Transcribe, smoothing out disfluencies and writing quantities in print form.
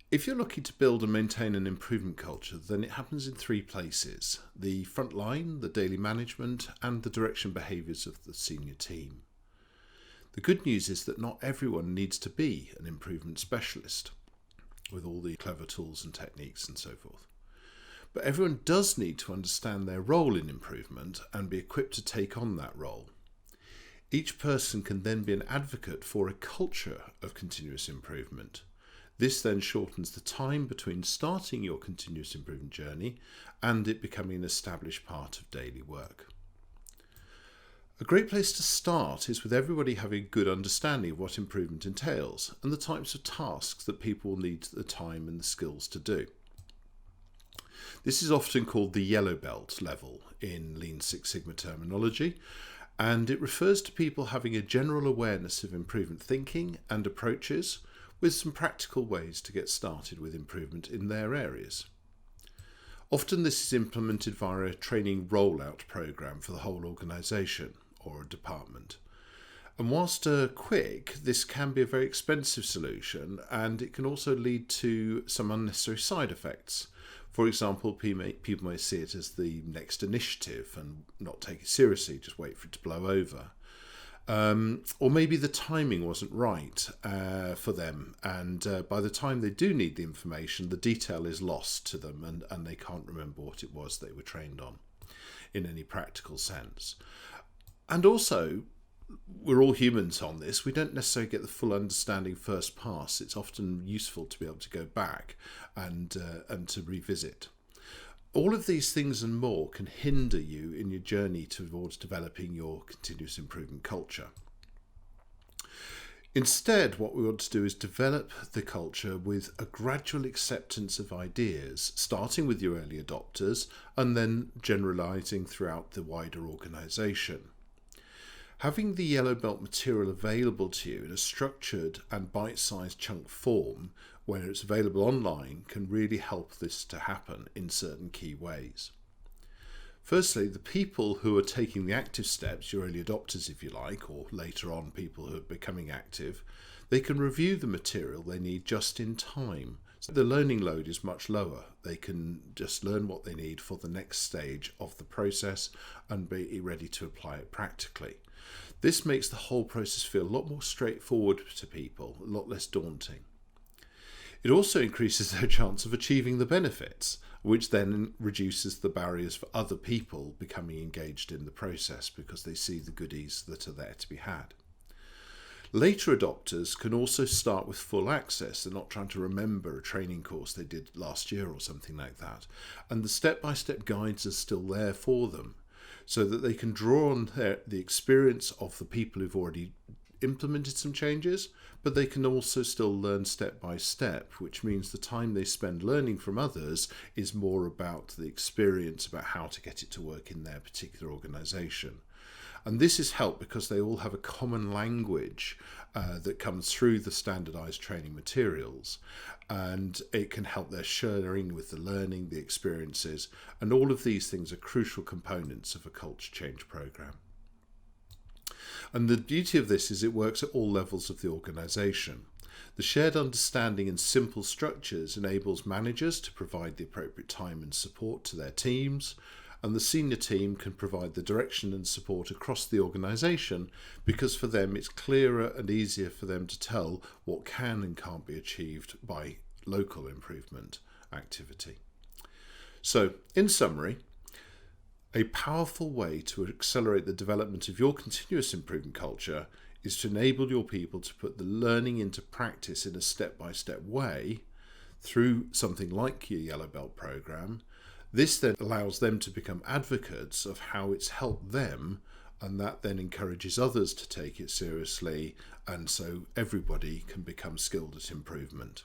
If you're looking to build and maintain an improvement culture, then it happens in three places: the front line, the daily management, and the direction behaviours of the senior team. The good news is that not everyone needs to be an improvement specialist with all the clever tools and techniques and so forth. But everyone does need to understand their role in improvement and be equipped to take on that role. Each person can then be an advocate for a culture of continuous improvement. This then shortens the time between starting your continuous improvement journey and it becoming an established part of daily work. A great place to start is with everybody having a good understanding of what improvement entails and the types of tasks that people will need the time and the skills to do. This is often called the yellow belt level in Lean Six Sigma terminology, and it refers to people having a general awareness of improvement thinking and approaches, with some practical ways to get started with improvement in their areas. Often this is implemented via a training rollout program for the whole organisation or a department. And whilst quick, this can be a very expensive solution, and it can also lead to some unnecessary side effects. For example, people may see it as the next initiative and not take it seriously, just wait for it to blow over. Or maybe the timing wasn't right for them, and by the time they do need the information, the detail is lost to them and they can't remember what it was they were trained on in any practical sense. And also, we're all humans on this. We don't necessarily get the full understanding first pass. It's often useful to be able to go back and to revisit. All of these things and more can hinder you in your journey towards developing your continuous improvement culture. Instead, what we want to do is develop the culture with a gradual acceptance of ideas, starting with your early adopters and then generalizing throughout the wider organization. Having the yellow belt material available to you in a structured and bite-sized chunk form where it's available online can really help this to happen in certain key ways. Firstly, the people who are taking the active steps, your early adopters if you like, or later on people who are becoming active, they can review the material they need just in time. So the learning load is much lower. They can just learn what they need for the next stage of the process and be ready to apply it practically. This makes the whole process feel a lot more straightforward to people, a lot less daunting. It also increases their chance of achieving the benefits, which then reduces the barriers for other people becoming engaged in the process because they see the goodies that are there to be had. Later adopters can also start with full access. They're not trying to remember a training course they did last year or something like that. And the step-by-step guides are still there for them so that they can draw on the experience of the people who've already implemented some changes, but they can also still learn step by step, which means the time they spend learning from others is more about the experience about how to get it to work in their particular organisation. And this is helped because they all have a common language that comes through the standardised training materials, and it can help their sharing with the learning, the experiences, and all of these things are crucial components of a culture change programme. And the beauty of this is it works at all levels of the organisation. The shared understanding and simple structures enables managers to provide the appropriate time and support to their teams, and the senior team can provide the direction and support across the organisation because for them it's clearer and easier for them to tell what can and can't be achieved by local improvement activity. So, in summary, a powerful way to accelerate the development of your continuous improvement culture is to enable your people to put the learning into practice in a step-by-step way through something like your Yellow Belt program. This then allows them to become advocates of how it's helped them, and that then encourages others to take it seriously, and so everybody can become skilled at improvement.